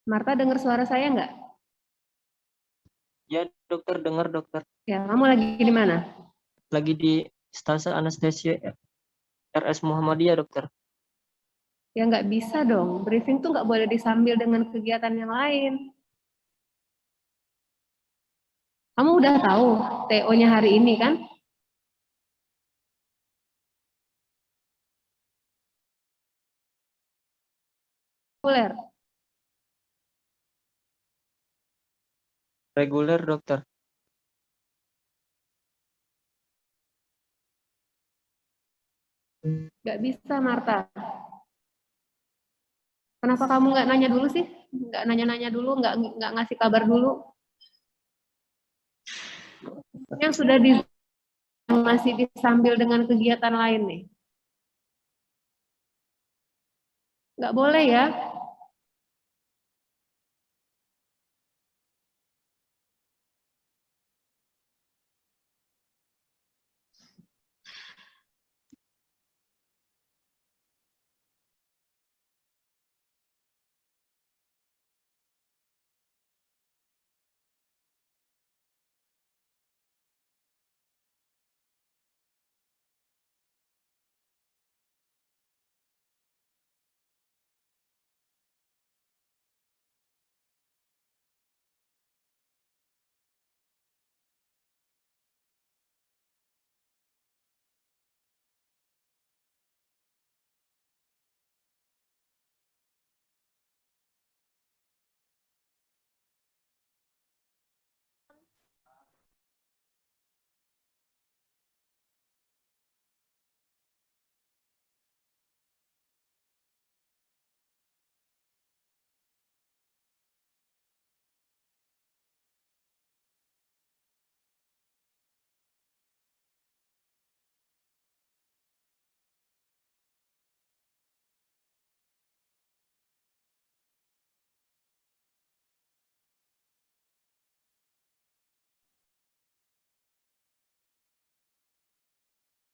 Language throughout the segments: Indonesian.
Marta dengar suara saya nggak? Ya dokter, dengar dokter. Ya, kamu lagi di mana? Lagi di stase anestesia RS Muhammadiyah dokter. Ya nggak bisa dong, briefing tuh nggak boleh disambil dengan kegiatan yang lain. Kamu udah tahu TO-nya hari ini kan? Reguler. Reguler dokter. Nggak bisa, Marta. Kenapa kamu nggak nanya dulu sih? Nggak nanya-nanya dulu, nggak ngasih kabar dulu. Yang sudah masih disambil dengan kegiatan lain nih. Nggak boleh ya.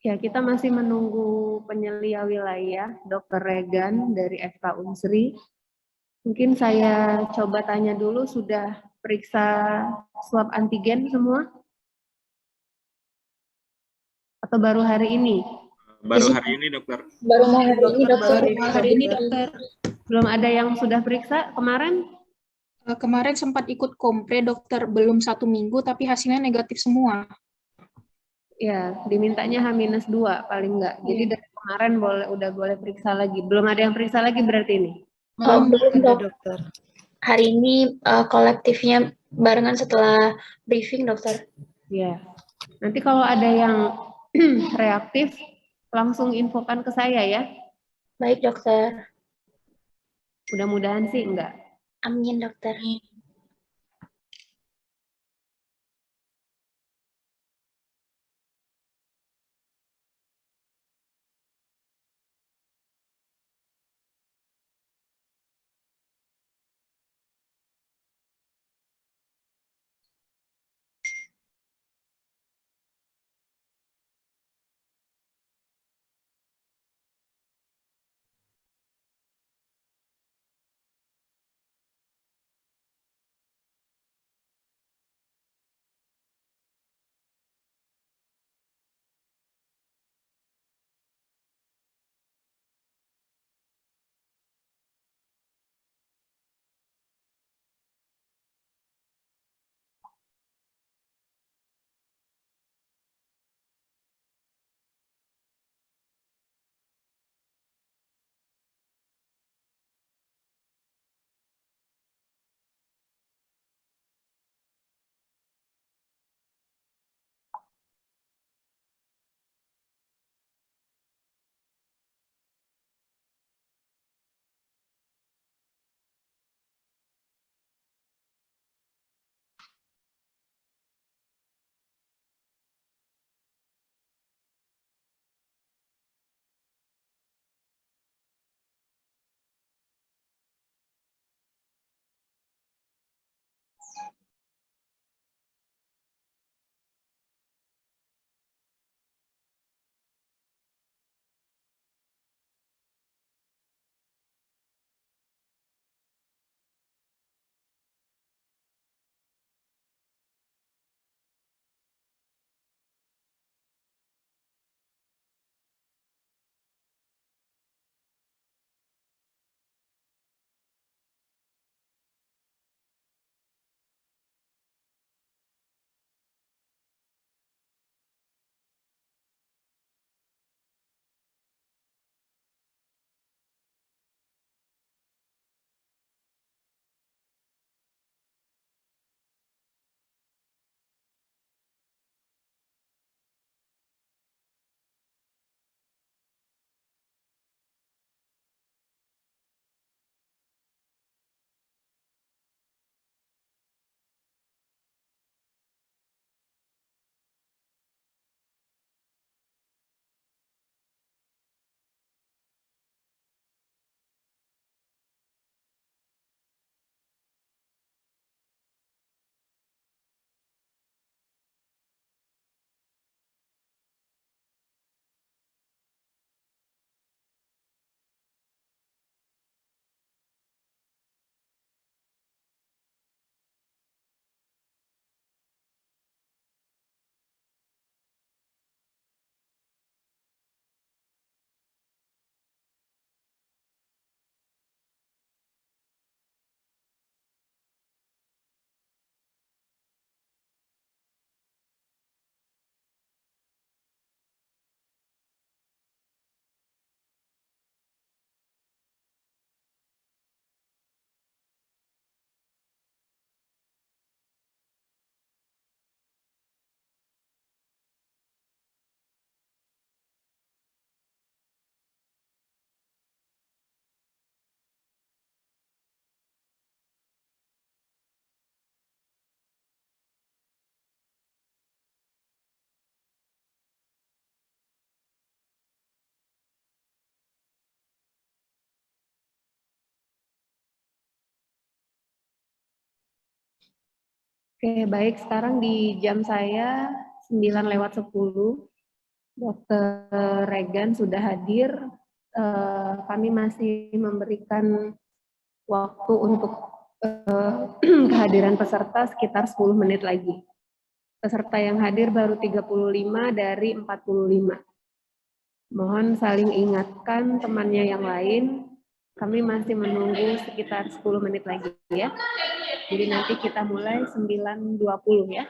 Ya, kita masih menunggu penyelia wilayah, Dr. Regan dari FK Unsri. Mungkin saya coba tanya dulu, sudah periksa swab antigen semua? Atau baru hari ini? Baru hari ini dokter. Baru hari ini dokter. Baru hari ini dokter. Belum ada yang sudah periksa kemarin? Kemarin sempat ikut kompre dokter, belum 1 minggu tapi hasilnya negatif semua. Ya, dimintanya H-2 paling enggak. Jadi dari kemarin udah boleh periksa lagi. Belum ada yang periksa lagi berarti ini? Belum Ada dokter. Hari ini kolektifnya barengan setelah briefing dokter. Ya. Nanti kalau ada yang reaktif, langsung infokan ke saya ya. Baik dokter. Mudah-mudahan sih enggak. Amin dokter. Oke, baik. Sekarang di jam saya 9:10. Dokter Regan sudah hadir. Kami masih memberikan waktu untuk kehadiran peserta sekitar 10 menit lagi. Peserta yang hadir baru 35 dari 45. Mohon saling ingatkan temannya yang lain. Kami masih menunggu sekitar 10 menit lagi ya. Jadi nanti kita mulai 9:20 ya.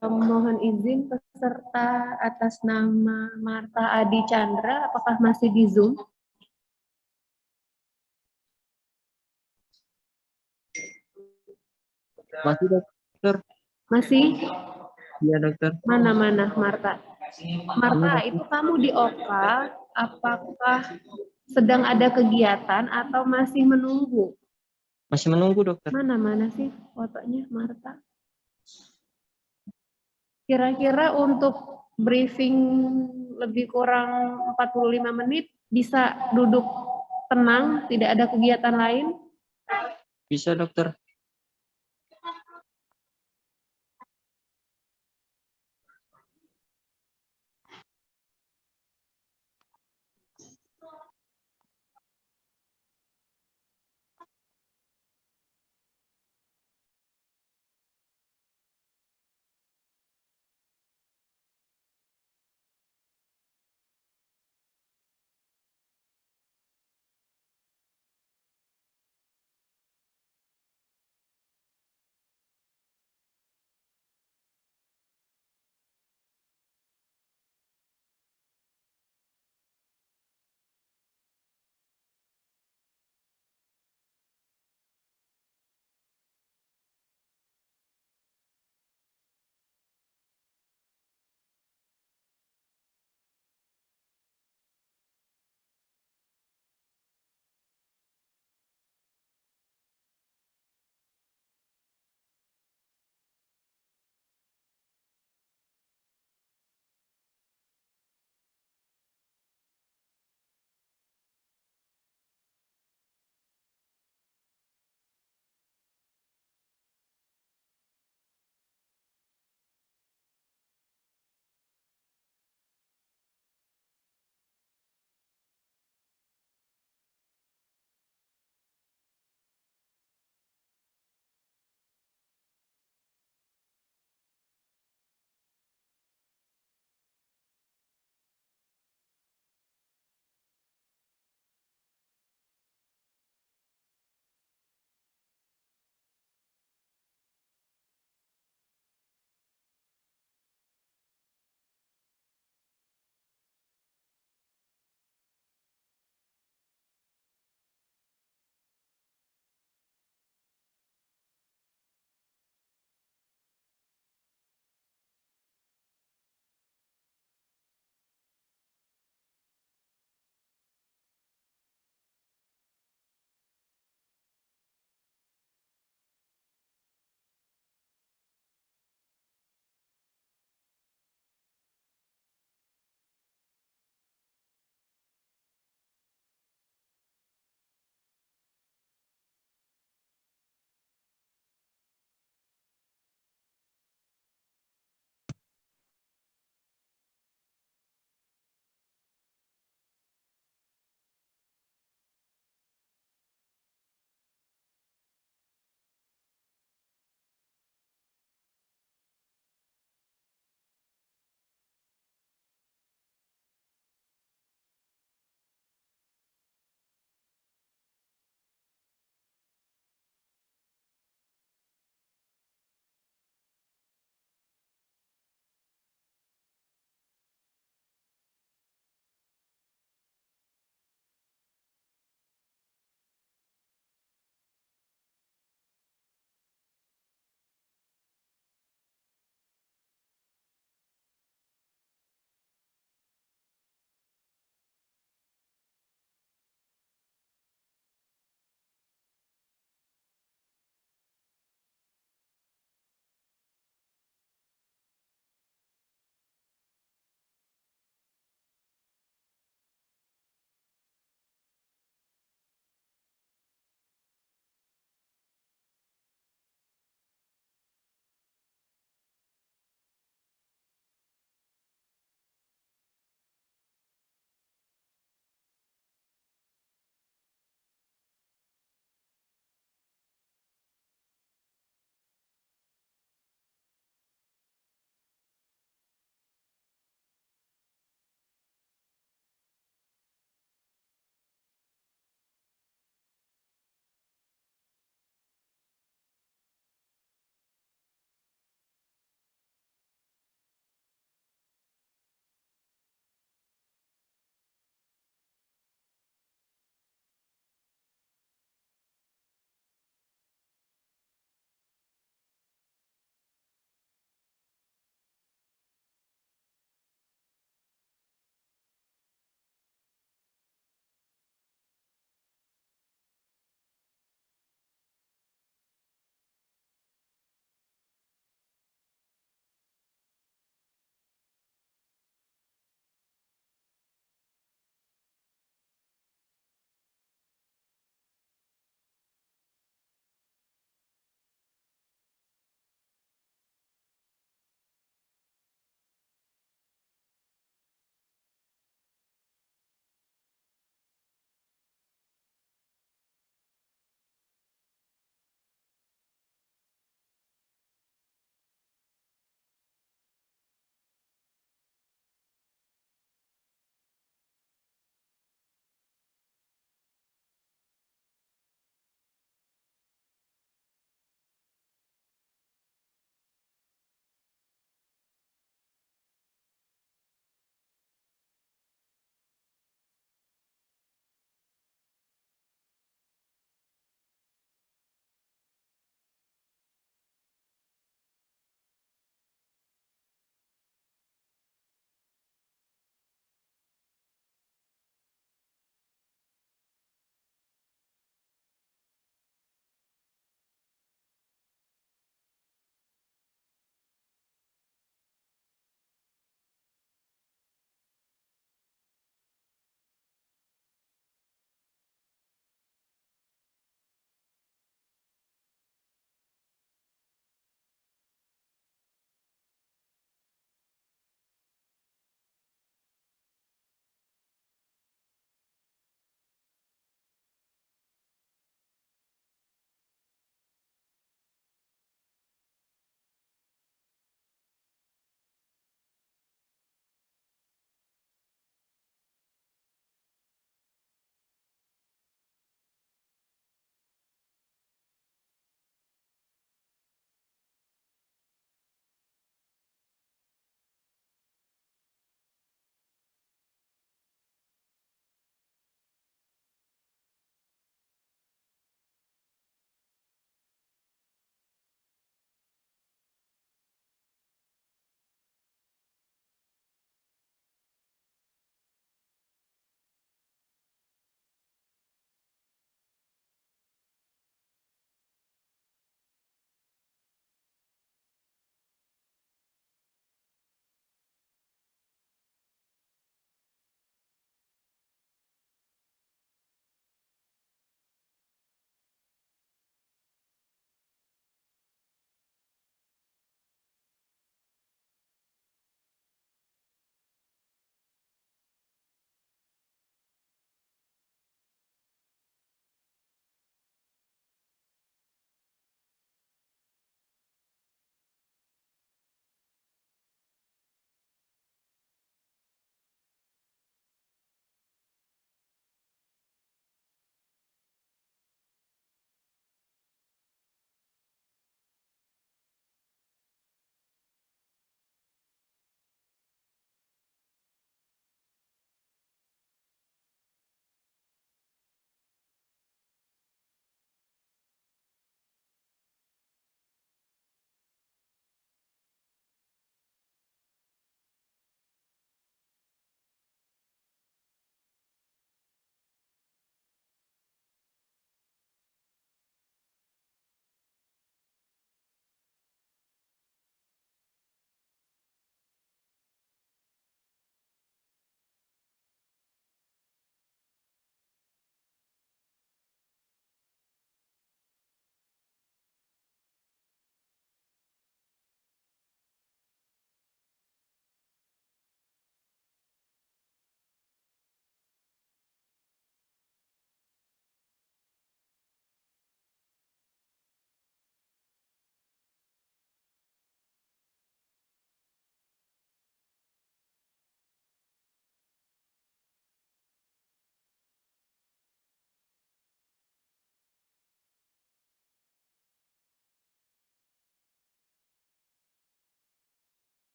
Mohon izin peserta atas nama Marta Adi Chandra, apakah masih di Zoom? Masih dokter? Masih? Iya dokter. Mana Marta? Marta, itu kamu di OKA, apakah sedang ada kegiatan atau masih menunggu? Masih menunggu dokter. Mana sih fotonya Marta? Kira-kira untuk briefing lebih kurang 45 menit bisa duduk tenang, tidak ada kegiatan lain? Bisa dokter.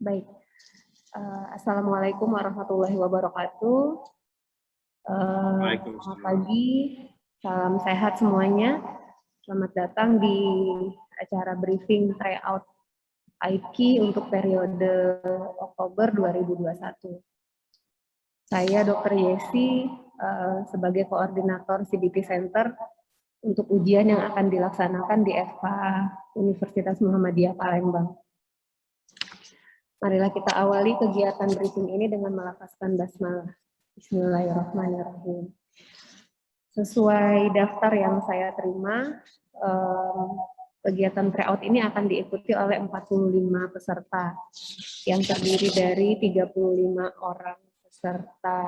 Baik. Assalamualaikum warahmatullahi wabarakatuh. Selamat pagi, salam sehat semuanya. Selamat datang di acara briefing tryout IP untuk periode Oktober 2021. Saya Dr. Yesi sebagai koordinator CDP Center untuk ujian yang akan dilaksanakan di FK Universitas Muhammadiyah Palembang. Marilah kita awali kegiatan briefing ini dengan melafazkan basmalah. Bismillahirrahmanirrahim. Sesuai daftar yang saya terima, kegiatan tryout ini akan diikuti oleh 45 peserta yang terdiri dari 35 orang peserta,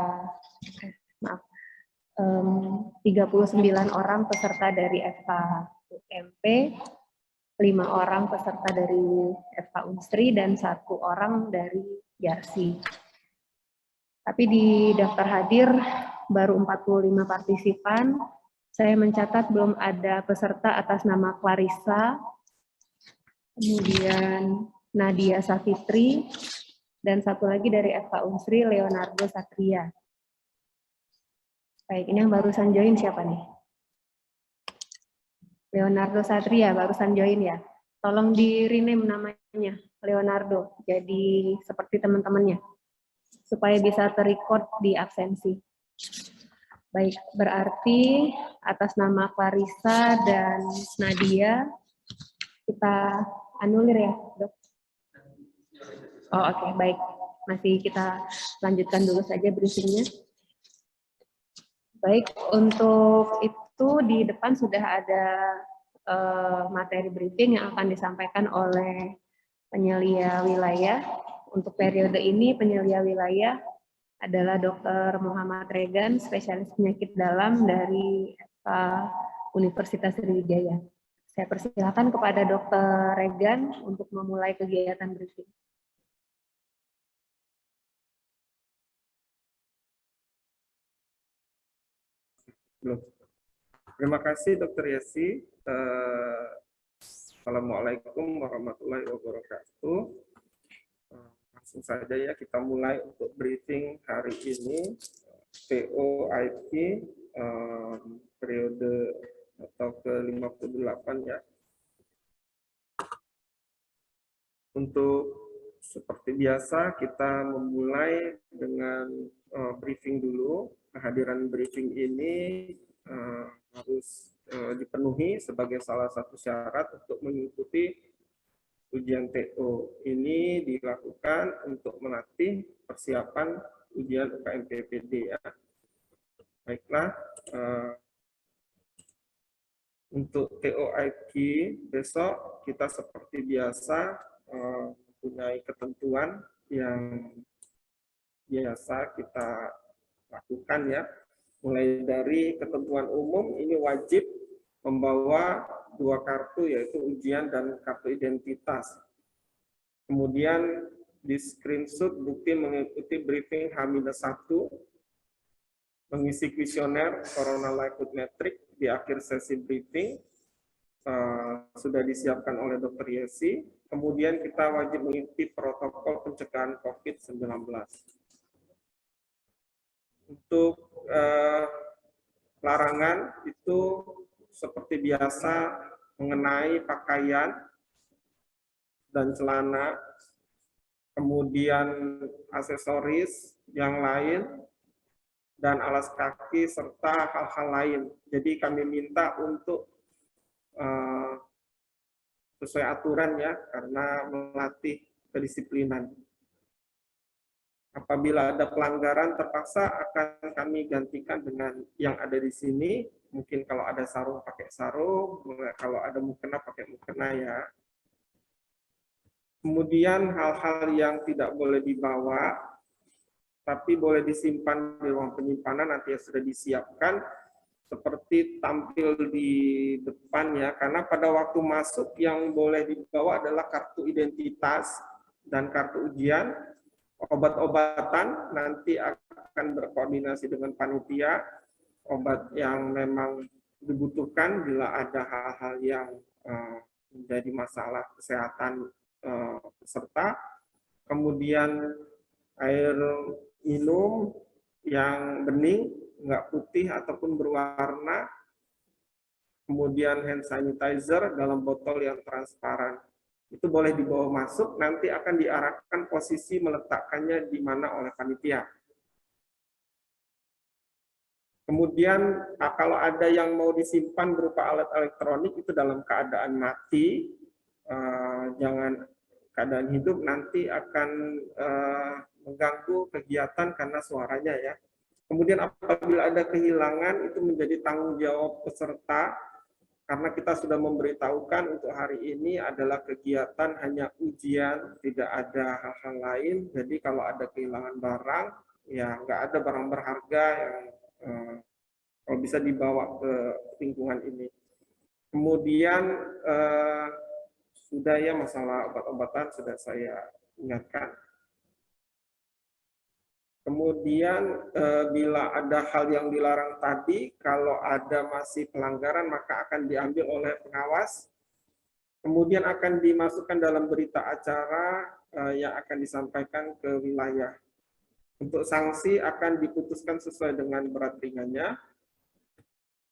39 orang peserta dari FK UMP, 5 orang peserta dari FK Unsri, dan 1 orang dari Yarsi. Tapi di daftar hadir baru 45 partisipan. Saya mencatat belum ada peserta atas nama Clarissa, kemudian Nadia Safitri, dan 1 lagi dari FK Unsri, Leonardo Satria. Baik, ini yang barusan join siapa nih? Leonardo Satria barusan join ya. Tolong di rename namanya Leonardo jadi seperti teman-temannya supaya bisa terrecord di absensi. Baik, berarti atas nama Clarissa dan Nadia kita anulir ya, Dok. Oh, oke, baik. Masih kita lanjutkan dulu saja briefingnya. Baik, untuk itu di depan sudah ada materi briefing yang akan disampaikan oleh penyelia wilayah. Untuk periode ini penyelia wilayah adalah Dr. Muhammad Regan, spesialis penyakit dalam dari Universitas Sriwijaya. Saya persilakan kepada Dr. Regan untuk memulai kegiatan briefing. Terima kasih Dr. Yesi. Assalamualaikum warahmatullahi wabarakatuh. Langsung saja ya kita mulai untuk briefing hari ini TOIP periode atau ke-58 ya. Untuk seperti biasa kita memulai dengan briefing dulu. Kehadiran briefing ini harus dipenuhi sebagai salah satu syarat untuk mengikuti ujian TO. Ini dilakukan untuk melatih persiapan ujian UKM PPD ya. Baiklah, untuk TOIP besok kita seperti biasa mempunyai ketentuan yang biasa kita lakukan ya. Mulai dari ketentuan umum ini wajib membawa 2 kartu yaitu ujian dan kartu identitas. Kemudian di screenshot bukti mengikuti briefing H-1, mengisi kuesioner Corona Liquid Metric di akhir sesi briefing sudah disiapkan oleh Dr. Yesi. Kemudian kita wajib mengikuti protokol pencegahan COVID-19. Untuk larangan itu seperti biasa mengenai pakaian dan celana, kemudian aksesoris yang lain, dan alas kaki, serta hal-hal lain. Jadi kami minta untuk sesuai aturan ya, karena melatih kedisiplinan. Apabila ada pelanggaran terpaksa akan kami gantikan dengan yang ada di sini. Mungkin kalau ada sarung pakai sarung, kalau ada mukena pakai mukena ya. Kemudian hal-hal yang tidak boleh dibawa, tapi boleh disimpan di ruang penyimpanan nanti yang sudah disiapkan, seperti tampil di depan ya. Karena pada waktu masuk yang boleh dibawa adalah kartu identitas dan kartu ujian. Obat-obatan nanti akan berkoordinasi dengan panitia, obat yang memang dibutuhkan bila ada hal-hal yang menjadi masalah kesehatan peserta. kemudian air minum yang bening, nggak putih ataupun berwarna, kemudian hand sanitizer dalam botol yang transparan. Itu boleh dibawa masuk, nanti akan diarahkan posisi meletakkannya di mana oleh panitia. Kemudian kalau ada yang mau disimpan berupa alat elektronik itu dalam keadaan mati, jangan keadaan hidup, nanti akan mengganggu kegiatan karena suaranya ya. Kemudian apabila ada kehilangan itu menjadi tanggung jawab peserta, karena kita sudah memberitahukan untuk hari ini adalah kegiatan hanya ujian, tidak ada hal-hal lain. Jadi kalau ada kehilangan barang, ya nggak ada barang berharga yang kalau bisa dibawa ke lingkungan ini. Kemudian sudah ya masalah obat-obatan sudah saya ingatkan. Kemudian bila ada hal yang dilarang tadi, kalau ada masih pelanggaran maka akan diambil oleh pengawas. Kemudian akan dimasukkan dalam berita acara yang akan disampaikan ke wilayah. Untuk sanksi akan diputuskan sesuai dengan berat ringannya.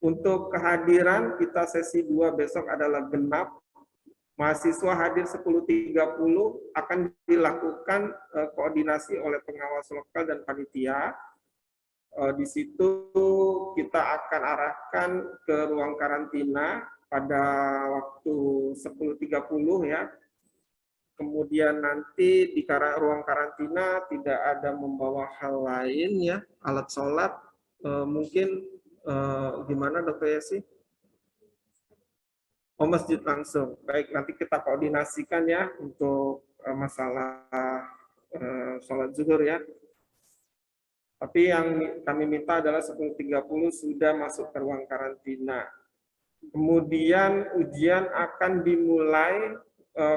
Untuk kehadiran kita sesi 2 besok adalah genap. Mahasiswa hadir 10.30 akan dilakukan koordinasi oleh pengawas lokal dan panitia. Di situ kita akan arahkan ke ruang karantina pada waktu 10.30 ya. Kemudian nanti di ruang karantina tidak ada membawa hal lain ya, alat sholat. Mungkin gimana Dokter Yesi? Oh, masjid langsung. Baik, nanti kita koordinasikan ya untuk masalah sholat zuhur ya. Tapi yang kami minta adalah 10.30 sudah masuk ke ruang karantina. Kemudian ujian akan dimulai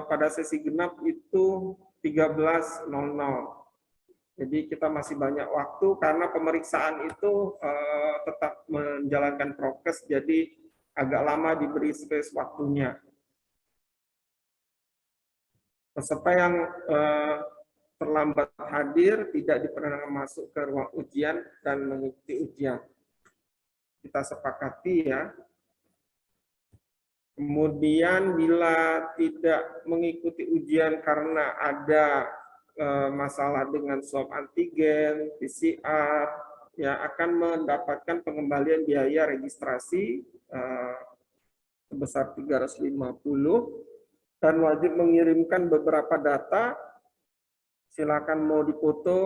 pada sesi genap itu 13.00. Jadi kita masih banyak waktu karena pemeriksaan itu tetap menjalankan prokes, jadi agak lama diberi space waktunya. Peserta yang terlambat hadir tidak diperkenankan masuk ke ruang ujian dan mengikuti ujian. Kita sepakati ya. Kemudian bila tidak mengikuti ujian karena ada masalah dengan swab antigen, PCR, ya akan mendapatkan pengembalian biaya registrasi sebesar 350 dan wajib mengirimkan beberapa data. Silakan mau dipoto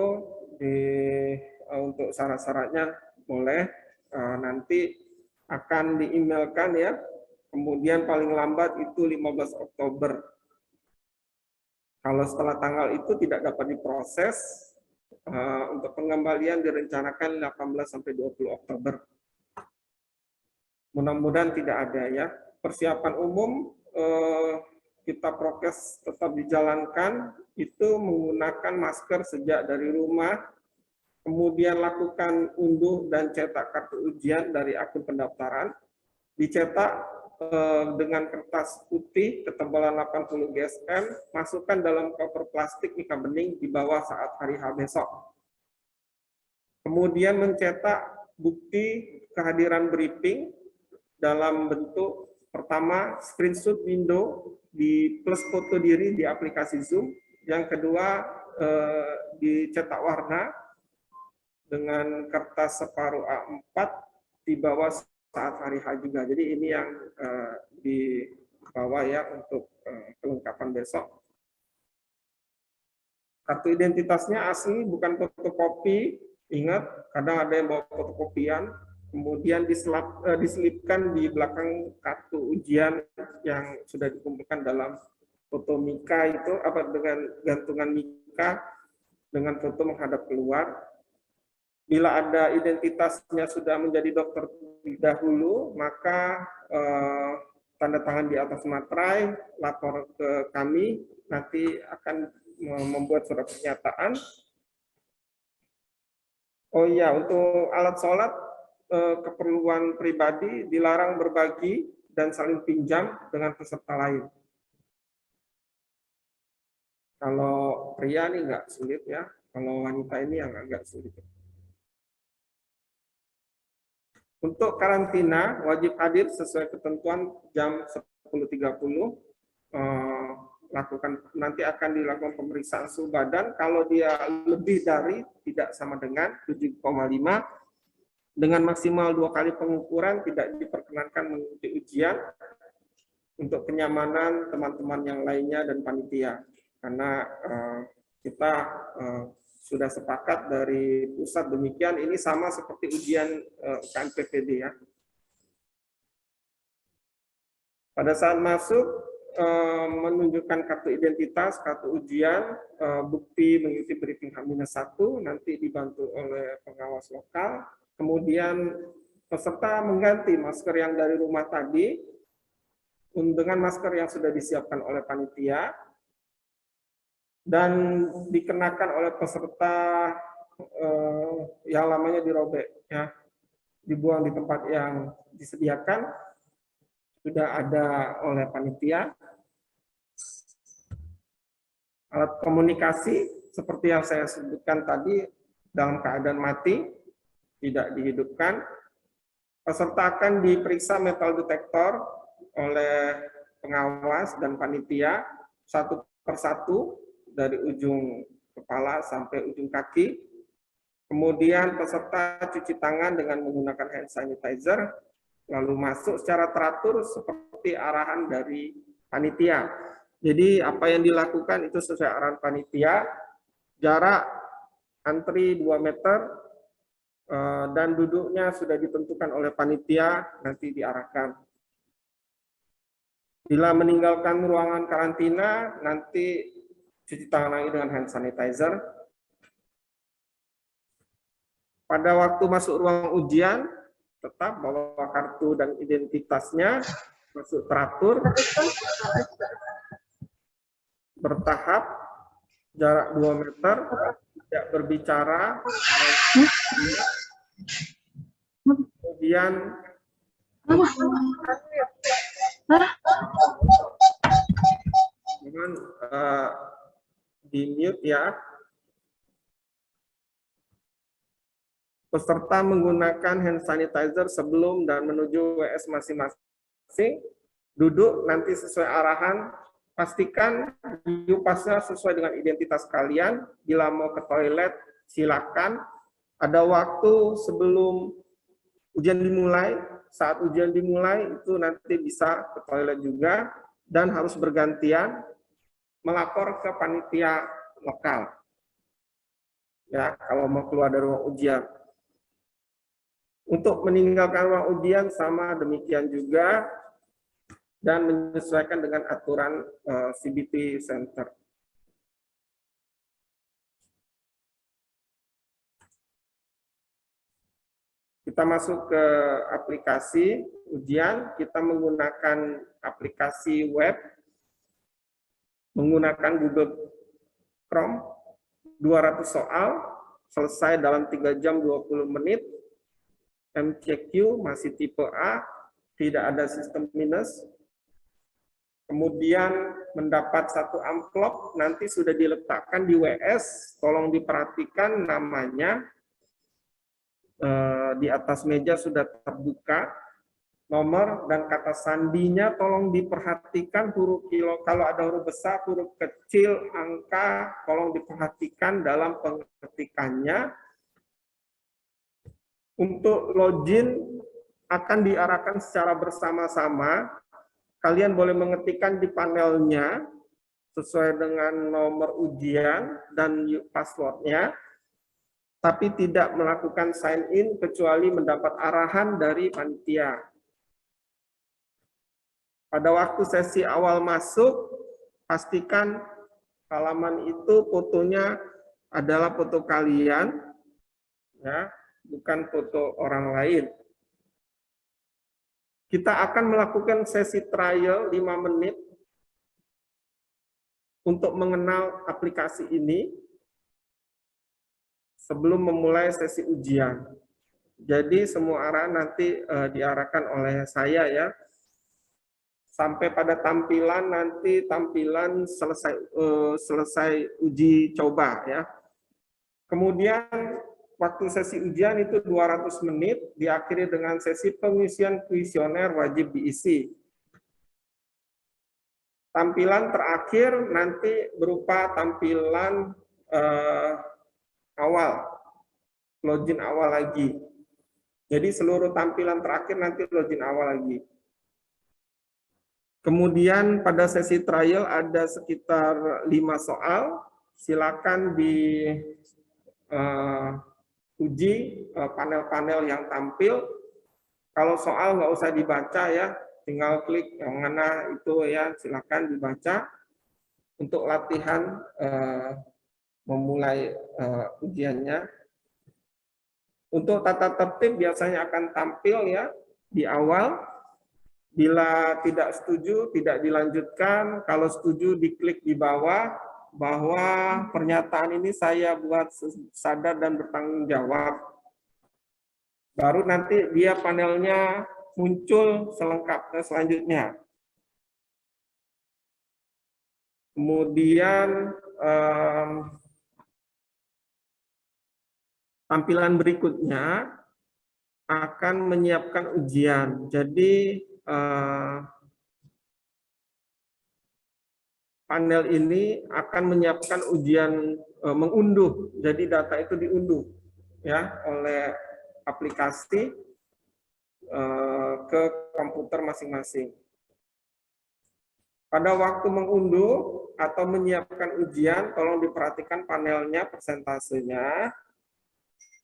untuk syarat-syaratnya boleh, nanti akan di-emailkan ya. Kemudian paling lambat itu 15 Oktober. Kalau setelah tanggal itu tidak dapat diproses, untuk pengembalian direncanakan 18 sampai 20 Oktober. Mudah-mudahan tidak ada ya. Persiapan umum kita prokes tetap dijalankan, itu menggunakan masker sejak dari rumah, kemudian lakukan unduh dan cetak kartu ujian dari akun pendaftaran, dicetak dengan kertas putih ketebalan 80 GSM, masukkan dalam koper plastik mika bening di bawah saat hari H besok. Kemudian mencetak bukti kehadiran briefing dalam bentuk pertama screenshot window di plus foto diri di aplikasi Zoom, yang kedua dicetak warna dengan kertas separuh A4 di bawah saat hari H juga. Jadi ini yang dibawa ya untuk kelengkapan besok. Kartu identitasnya asli, bukan fotokopi. Ingat, kadang ada yang bawa fotokopian. Kemudian diselipkan di belakang kartu ujian yang sudah dikumpulkan dalam foto mika itu, dengan gantungan mika dengan foto menghadap keluar. Bila ada identitasnya sudah menjadi dokter dahulu, maka tanda tangan di atas materai, lapor ke kami, nanti akan membuat surat pernyataan. Oh iya, untuk alat sholat, keperluan pribadi dilarang berbagi dan saling pinjam dengan peserta lain. Kalau pria nih nggak sulit ya, kalau wanita ini yang agak sulit. Untuk karantina wajib hadir sesuai ketentuan jam 10.30. Nanti akan dilakukan pemeriksaan suhu badan. Kalau dia lebih dari tidak sama dengan 7,5 dengan maksimal 2 kali pengukuran, tidak diperkenankan mengikuti ujian untuk kenyamanan teman-teman yang lainnya dan panitia. Karena kita sudah sepakat dari pusat demikian, ini sama seperti ujian KNPPD ya. Pada saat masuk, menunjukkan kartu identitas, kartu ujian, bukti mengikuti briefing H-1, nanti dibantu oleh pengawas lokal. Kemudian peserta mengganti masker yang dari rumah tadi dengan masker yang sudah disiapkan oleh panitia dan dikenakan oleh peserta yang lamanya dirobek, ya, dibuang di tempat yang disediakan, sudah ada oleh panitia. Alat komunikasi seperti yang saya sebutkan tadi dalam keadaan mati, tidak dihidupkan. Peserta akan diperiksa metal detektor oleh pengawas dan panitia satu persatu dari ujung kepala sampai ujung kaki. Kemudian peserta cuci tangan dengan menggunakan hand sanitizer, lalu masuk secara teratur seperti arahan dari panitia. Jadi apa yang dilakukan itu sesuai arahan panitia, jarak antri 2 meter, dan duduknya sudah ditentukan oleh panitia, nanti diarahkan. Bila meninggalkan ruangan karantina, nanti cuci tangan lagi dengan hand sanitizer. Pada waktu masuk ruang ujian, tetap bawa kartu dan identitasnya, masuk teratur, bertahap, jarak 2 meter, tidak berbicara, kemudian dengan di mute ya. Peserta menggunakan hand sanitizer sebelum dan menuju WS masing-masing, duduk nanti sesuai arahan. Pastikan diupasnya sesuai dengan identitas kalian. Bila mau ke toilet, silakan. Ada waktu sebelum ujian dimulai. Saat ujian dimulai, itu nanti bisa ke toilet juga. Dan harus bergantian melapor ke panitia lokal. Ya, kalau mau keluar dari ruang ujian. Untuk meninggalkan ruang ujian sama demikian juga. Dan menyesuaikan dengan aturan CBT Center. Kita masuk ke aplikasi ujian, kita menggunakan aplikasi web, menggunakan Google Chrome, 200 soal, selesai dalam 3 jam 20 menit, MCQ masih tipe A, tidak ada sistem minus. Kemudian mendapat 1 amplop, nanti sudah diletakkan di WS, tolong diperhatikan namanya, di atas meja sudah terbuka, nomor dan kata sandinya tolong diperhatikan huruf kilo, kalau ada huruf besar, huruf kecil, angka, tolong diperhatikan dalam pengetikannya. Untuk login akan diarahkan secara bersama-sama. Kalian boleh mengetikkan di panelnya sesuai dengan nomor ujian dan passwordnya, tapi tidak melakukan sign in kecuali mendapat arahan dari panitia. Pada waktu sesi awal masuk, pastikan halaman itu fotonya adalah foto kalian, ya, bukan foto orang lain. Kita akan melakukan sesi trial 5 menit untuk mengenal aplikasi ini sebelum memulai sesi ujian. Jadi semua arahan nanti diarahkan oleh saya ya. sampai pada tampilan nanti tampilan selesai uji coba ya. Kemudian waktu sesi ujian itu 200 menit, diakhiri dengan sesi pengisian kuesioner wajib diisi. Tampilan terakhir nanti berupa tampilan awal, login awal lagi. Jadi seluruh tampilan terakhir nanti login awal lagi. Kemudian pada sesi trial ada sekitar 5 soal, silakan uji panel-panel yang tampil. Kalau soal nggak usah dibaca ya, tinggal klik yang mana itu ya, silakan dibaca untuk latihan memulai ujiannya. Untuk tata tertib biasanya akan tampil ya di awal. Bila tidak setuju, tidak dilanjutkan. Kalau setuju, diklik di bawah bahwa pernyataan ini saya buat sadar dan bertanggung jawab. Baru nanti dia panelnya muncul selengkapnya selanjutnya. Kemudian tampilan berikutnya akan menyiapkan ujian. Jadi panel ini akan menyiapkan ujian mengunduh. Jadi data itu diunduh ya oleh aplikasi ke komputer masing-masing. Pada waktu mengunduh atau menyiapkan ujian, tolong diperhatikan panelnya, persentasenya.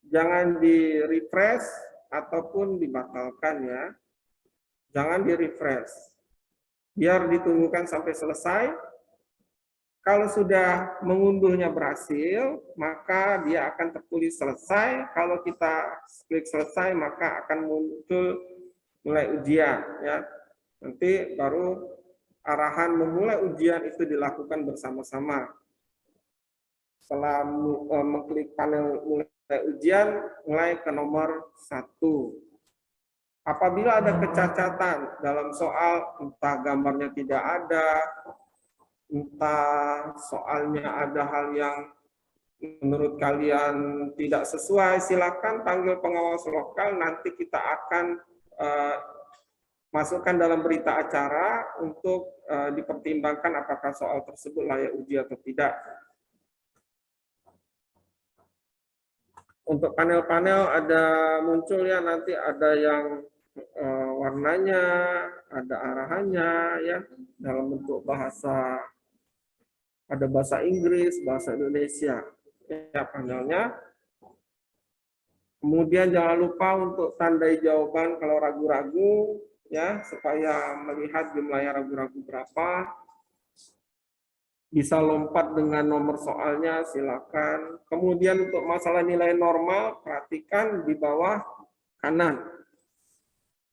Jangan di-refresh ataupun dibatalkan ya. Jangan di-refresh. Biar ditunggukan sampai selesai. Kalau sudah mengunduhnya berhasil, maka dia akan tertulis selesai. Kalau kita klik selesai, maka akan muncul mulai ujian ya. Nanti baru arahan memulai ujian itu dilakukan bersama-sama. Setelah mengklik panel mulai ujian, mulai ke nomor 1. Apabila ada kecacatan dalam soal, entah gambarnya tidak ada, entah soalnya ada hal yang menurut kalian tidak sesuai, silakan panggil pengawas lokal, nanti kita akan masukkan dalam berita acara untuk dipertimbangkan apakah soal tersebut layak uji atau tidak. Untuk panel-panel ada muncul ya, nanti ada yang warnanya, ada arahannya ya dalam bentuk bahasa, ada bahasa Inggris, bahasa Indonesia ya panelnya. Kemudian jangan lupa untuk tandai jawaban kalau ragu-ragu ya, supaya melihat jumlahnya ragu-ragu berapa. Bisa lompat dengan nomor soalnya, silakan. Kemudian untuk masalah nilai normal, perhatikan di bawah kanan.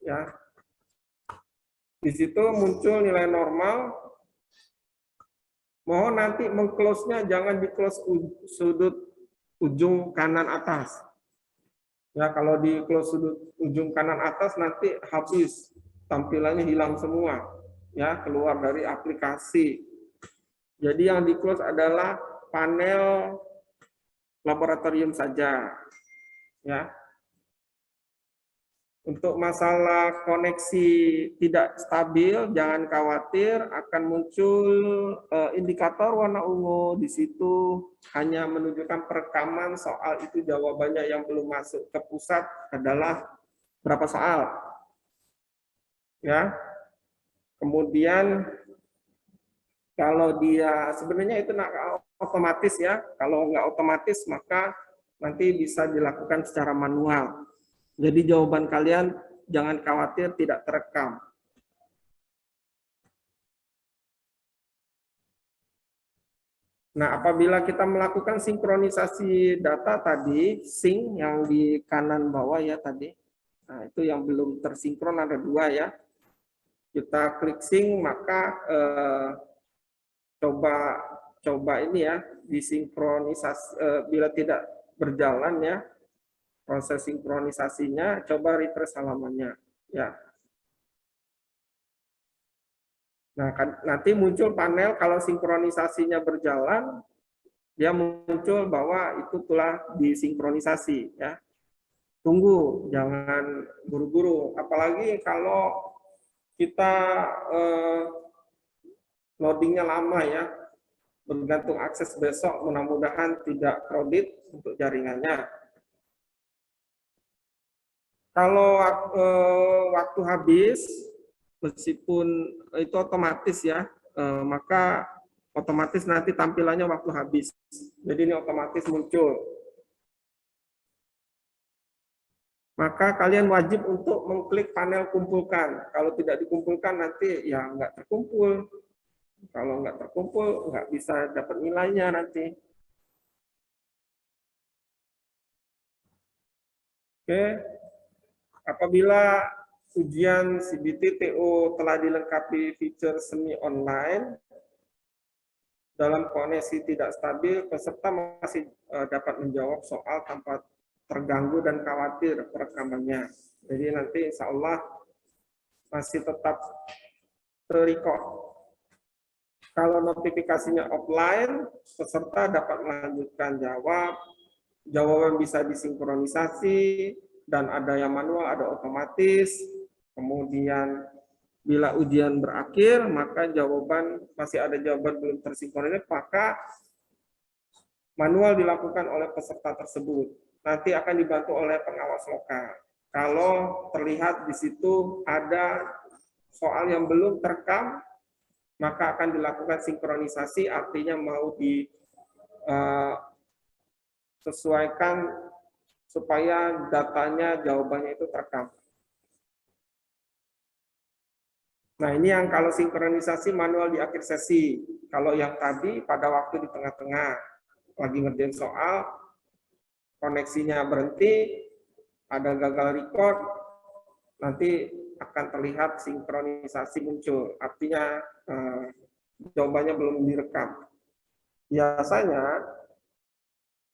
Ya, di situ muncul nilai normal. Mohon nanti meng-close-nya jangan di-close sudut ujung kanan atas. Ya, kalau di-close sudut ujung kanan atas nanti habis, tampilannya hilang semua. Ya, keluar dari aplikasi. Jadi yang di-close adalah panel laboratorium saja. Ya. Untuk masalah koneksi tidak stabil, jangan khawatir, akan muncul indikator warna ungu. Di situ hanya menunjukkan perekaman soal itu, jawabannya yang belum masuk ke pusat adalah berapa soal. Ya. Kemudian kalau dia sebenarnya itu otomatis ya, kalau nggak otomatis maka nanti bisa dilakukan secara manual. Jadi jawaban kalian jangan khawatir tidak terekam. Nah, apabila kita melakukan sinkronisasi data tadi, sync yang di kanan bawah ya tadi, nah itu yang belum tersinkron ada 2 ya. Kita klik sync maka coba ini ya disinkronisasi, bila tidak berjalan ya proses sinkronisasinya, coba refresh halamannya ya. Nah, nanti muncul panel kalau sinkronisasinya berjalan, dia muncul bahwa itu telah disinkronisasi, ya. Tunggu, jangan buru-buru. Apalagi kalau kita loadingnya lama, ya. Bergantung akses besok, mudah-mudahan tidak crowded untuk jaringannya. Kalau waktu habis, meskipun itu otomatis, ya, maka otomatis nanti tampilannya waktu habis. Jadi ini otomatis muncul. Maka kalian wajib untuk mengklik panel kumpulkan. Kalau tidak dikumpulkan nanti ya nggak terkumpul. Kalau nggak terkumpul nggak bisa dapat nilainya nanti. Oke. Apabila ujian CBT TO telah dilengkapi fitur semi online, dalam koneksi tidak stabil, peserta masih dapat menjawab soal tanpa terganggu dan khawatir perekamannya. Jadi nanti insya Allah masih tetap ter-record. Kalau notifikasinya offline, peserta dapat melanjutkan jawaban bisa disinkronisasi, dan ada yang manual, ada otomatis. Kemudian bila ujian berakhir, maka masih ada jawaban belum tersinkronis, maka manual dilakukan oleh peserta tersebut. Nanti akan dibantu oleh pengawas lokal. Kalau terlihat di situ ada soal yang belum terekam, maka akan dilakukan sinkronisasi, artinya mau disesuaikan supaya datanya, jawabannya itu terekam. Nah, ini yang kalau sinkronisasi manual di akhir sesi. Kalau yang tadi pada waktu di tengah-tengah lagi ngerjain soal, koneksinya berhenti, ada gagal record, nanti akan terlihat sinkronisasi muncul. Artinya jawabannya belum direkam. Biasanya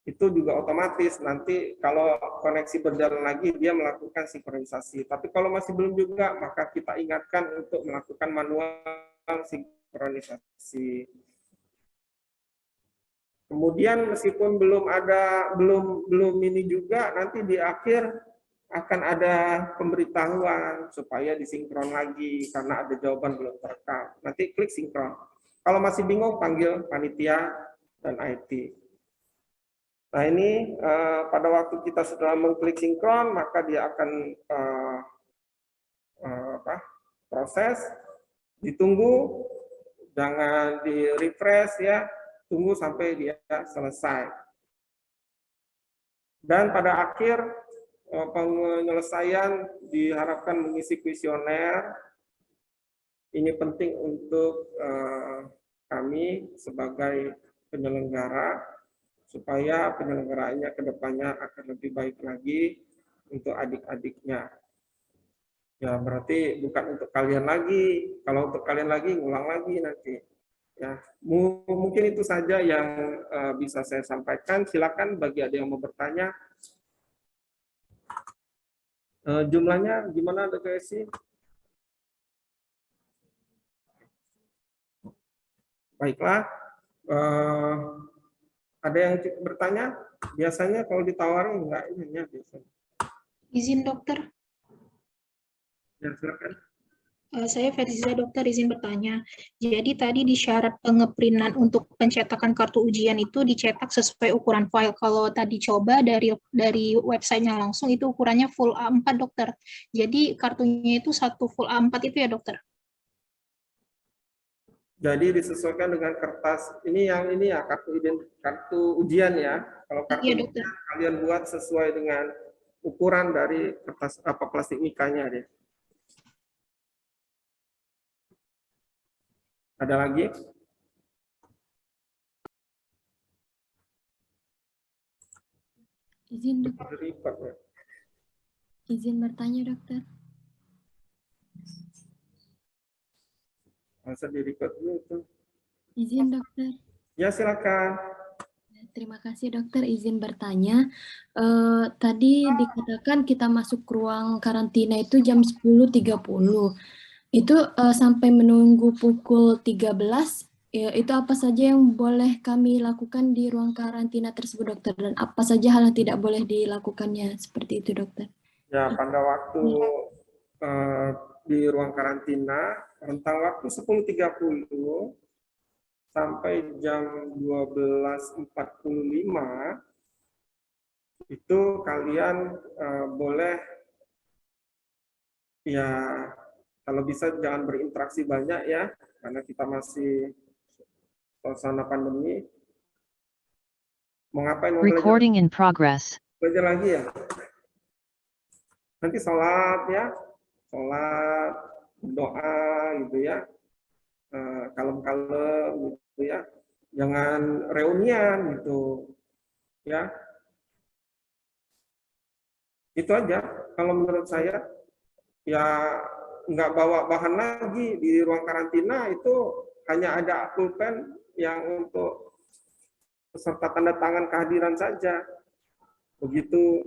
itu juga otomatis, nanti kalau koneksi berjalan lagi, dia melakukan sinkronisasi. Tapi kalau masih belum juga, maka kita ingatkan untuk melakukan manual sinkronisasi. Kemudian meskipun belum ini juga, nanti di akhir akan ada pemberitahuan supaya disinkron lagi, karena ada jawaban belum terekam. Nanti klik sinkron. Kalau masih bingung, panggil panitia dan IT. Nah, ini pada waktu kita sudah mengklik sinkron, maka dia akan proses, ditunggu, jangan di refresh, ya, tunggu sampai dia selesai. Dan pada akhir penyelesaian diharapkan mengisi kuesioner. Ini penting untuk kami sebagai penyelenggara, supaya penyelenggaraannya ke depannya akan lebih baik lagi untuk adik-adiknya. Ya, berarti bukan untuk kalian lagi. Kalau untuk kalian lagi, ngulang lagi nanti. Ya, mungkin itu saja yang bisa saya sampaikan. Silakan bagi ada yang mau bertanya. Jumlahnya gimana, Dr. Esi? Baiklah. Ada yang bertanya? Biasanya kalau ditawarin enggak ini ya biasanya. Izin dokter. Ya, silakan. Saya Feriza, dokter, izin bertanya. Jadi tadi di syarat pengeprintan untuk pencetakan kartu ujian itu dicetak sesuai ukuran file. Kalau tadi coba dari websitenya langsung itu ukurannya full A4, dokter. Jadi kartunya itu satu full A4 itu ya, dokter? Jadi disesuaikan dengan kertas. Ini ya kartu ujian ya. Kalau kartu Iya, ujian kalian buat sesuai dengan ukuran dari kertas plastik mikanya deh. Ada lagi? Izin, izin bertanya, dokter. Masa di-record dulu tuh. Izin, dokter. Ya, silakan. Terima kasih, dokter. Izin bertanya. Tadi dikatakan kita masuk ruang karantina itu jam 10.30. Itu sampai menunggu pukul 13, ya, itu apa saja yang boleh kami lakukan di ruang karantina tersebut, dokter? Dan apa saja hal yang tidak boleh dilakukannya, seperti itu, dokter? Ya, pada waktu di ruang karantina, rentang waktu 10.30 sampai jam 12.45, itu kalian boleh, ya kalau bisa jangan berinteraksi banyak ya, karena kita masih suasana pandemi. Mau ngapain? Mau belajar? Recording in progress. Belajar lagi ya? Nanti sholat ya, sholat, doa gitu ya, kalem-kalem gitu ya, jangan reunian gitu ya. Itu aja kalau menurut saya. Ya nggak bawa bahan lagi di ruang karantina, itu hanya ada pulpen yang untuk peserta tanda tangan kehadiran saja. Begitu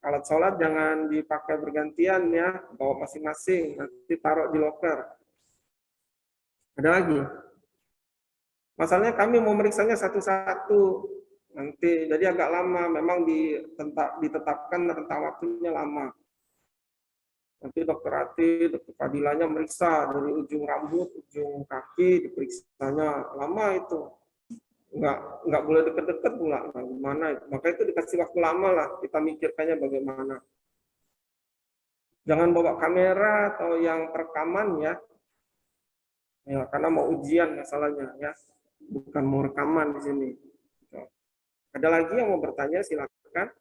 alat sholat jangan dipakai bergantian ya, bawa masing-masing, nanti taruh di loker. Ada lagi? Masalahnya kami mau meriksanya satu-satu nanti, jadi agak lama, memang ditetapkan rentang waktunya lama. Nanti dokter Ati, dokter Fadilanya meriksa dari ujung rambut, ujung kaki, diperiksanya lama itu. Nggak boleh deket-deket pula, nah, gimana itu. Maka itu dikasih waktu lama lah, kita mikirkannya bagaimana. Jangan bawa kamera atau yang rekaman ya. Ya, karena mau ujian masalahnya ya, bukan mau rekaman di sini. Ada lagi yang mau bertanya, silakan.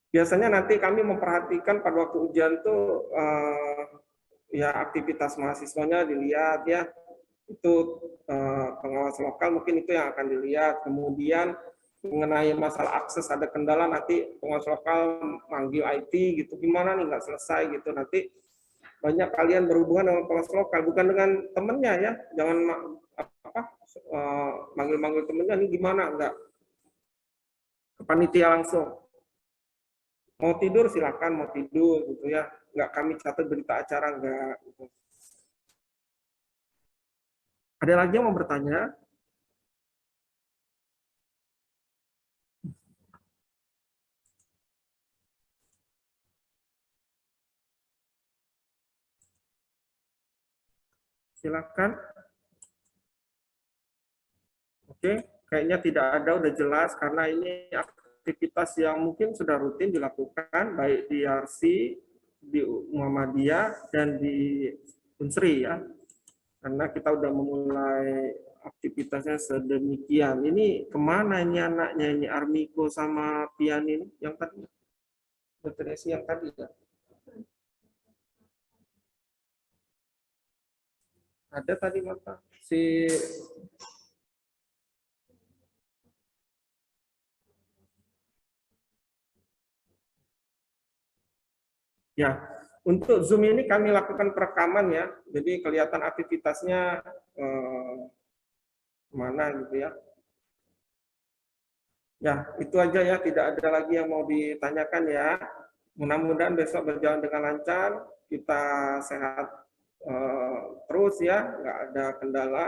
Biasanya nanti kami memperhatikan pada waktu ujian tuh ya aktivitas mahasiswanya dilihat ya, itu pengawas lokal mungkin itu yang akan dilihat. Kemudian mengenai masalah akses ada kendala, nanti pengawas lokal manggil IT gitu, gimana nih nggak selesai gitu, nanti banyak kalian berhubungan dengan pengawas lokal, bukan dengan temennya ya, jangan manggil-manggil temennya nih gimana, enggak, ke panitia langsung. Mau tidur silakan, mau tidur gitu ya, nggak kami catat berita acara, enggak gitu. Ada lagi yang mau bertanya? Silakan. Oke, kayaknya tidak ada, udah jelas, karena ini aktivitas yang mungkin sudah rutin dilakukan baik di RC, di Muhammadiyah, dan di Unsri ya. Karena kita udah memulai aktivitasnya sedemikian. Ini kemana ini anaknya ini, Armiko sama Pian ini yang tadi, Dr. Esi yang tadi ya? Ada tadi mata si ya. Untuk Zoom ini kami lakukan perekaman ya, jadi kelihatan aktivitasnya mana gitu ya. Ya, itu aja ya, tidak ada lagi yang mau ditanyakan ya. Mudah-mudahan besok berjalan dengan lancar, kita sehat terus ya, nggak ada kendala.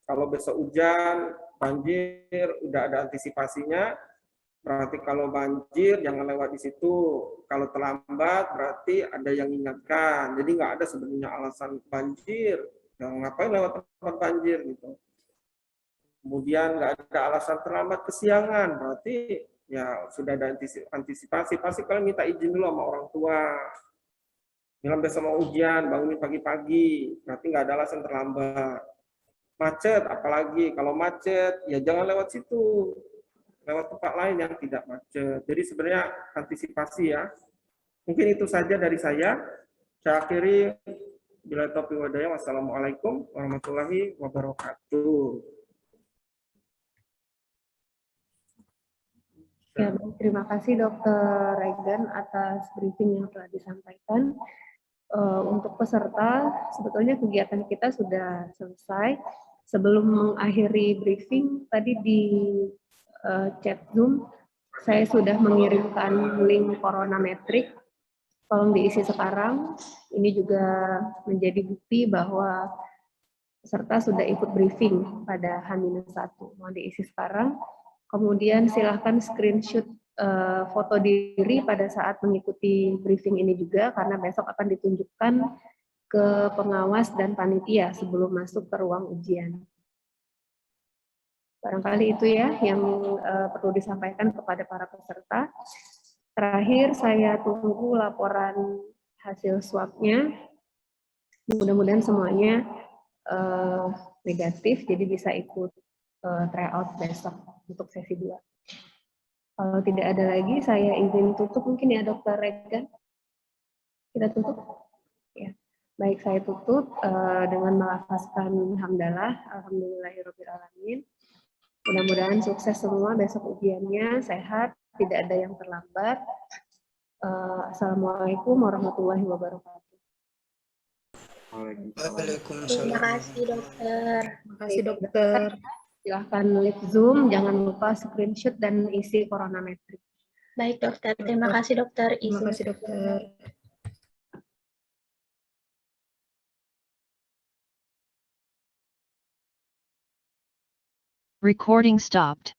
Kalau besok hujan, banjir, udah ada antisipasinya. Berarti kalau banjir jangan lewat di situ. Kalau terlambat berarti ada yang ingatkan. Jadi nggak ada sebenarnya alasan banjir. Yang ngapain lewat tempat banjir gitu. Kemudian nggak ada alasan terlambat kesiangan. Berarti ya sudah ada antisipasi. Pasti kalian minta izin dulu sama orang tua. Bilang besok mau ujian, bangunin pagi-pagi. Berarti nggak ada alasan terlambat. Macet, apalagi kalau macet ya jangan lewat situ. Lewat tempat lain yang tidak macet. Jadi sebenarnya antisipasi ya. Mungkin itu saja dari saya. Saya akhiri. Bila taufiq wal hidayah. Wassalamualaikum warahmatullahi wabarakatuh. Ya, terima kasih Dr. Regan atas briefing yang telah disampaikan. Untuk peserta, sebetulnya kegiatan kita sudah selesai. Sebelum mengakhiri briefing, tadi di chat Zoom Saya sudah mengirimkan link Corona Metric. Tolong diisi sekarang. Ini juga menjadi bukti bahwa peserta sudah ikut briefing pada H-1. Mau diisi sekarang. Kemudian silahkan screenshot foto diri pada saat mengikuti briefing ini juga, karena besok akan ditunjukkan ke pengawas dan panitia sebelum masuk ke ruang ujian. Barangkali itu ya yang perlu disampaikan kepada para peserta. Terakhir, saya tunggu laporan hasil swab-nya. Mudah-mudahan semuanya negatif, jadi bisa ikut tryout besok untuk sesi 2. Kalau tidak ada lagi, saya izin tutup mungkin ya, Dr. Regan. Kita tutup? Ya. Baik, saya tutup dengan melafazkan hamdalah, alhamdulillahirrahmanirrahim. Mudah-mudahan sukses semua besok ujiannya, sehat, tidak ada yang terlambat. Assalamualaikum warahmatullahi wabarakatuh. Terima kasih, dokter. Terima kasih, dokter. Silahkan live Zoom, jangan lupa screenshot dan isi Corona Metric. Baik, dokter. Terima kasih, dokter. Terima Izin. kasih, dokter. Recording stopped.